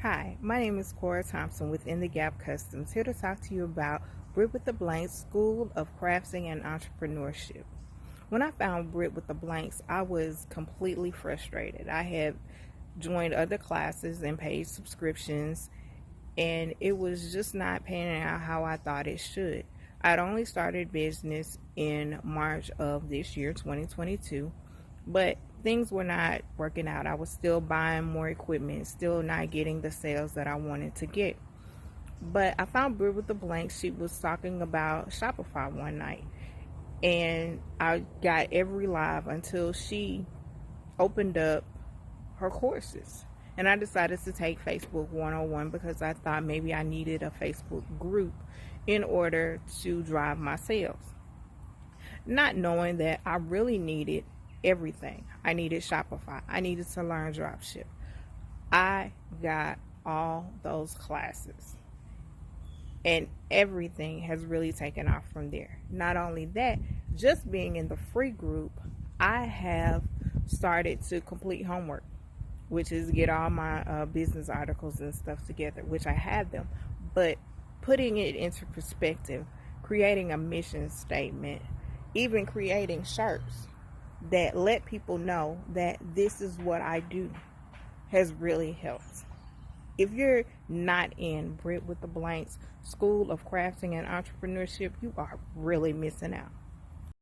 Hi, my name is Cora Thompson with In the Gap Customs, here to talk to you about Brit with the Blanks School of Crafting and Entrepreneurship. When I found Brit with the Blanks, I was completely frustrated. I had joined other classes and paid subscriptions, and it was just not panning out how I thought it should. I'd only started business in March of this year, 2022, but things were not working out. I was still buying more equipment, still not getting the sales that I wanted to get. But I found Brit with the Blank. She was talking about Shopify one night, and I got every live until she opened up her courses. And I decided to take Facebook 101 because I thought maybe I needed a Facebook group in order to drive my sales. Not knowing that I really needed everything. I needed Shopify. I needed to learn dropship. I got all those classes, and everything has really taken off from there. Not only that, just being in the free group, I have started to complete homework, which is get all my business articles and stuff together, which I have them, but putting it into perspective, creating a mission statement, even creating shirts that let people know that this is what I do has really helped. If you're not in Brit with the Blanks School of Crafting and Entrepreneurship, you are really missing out.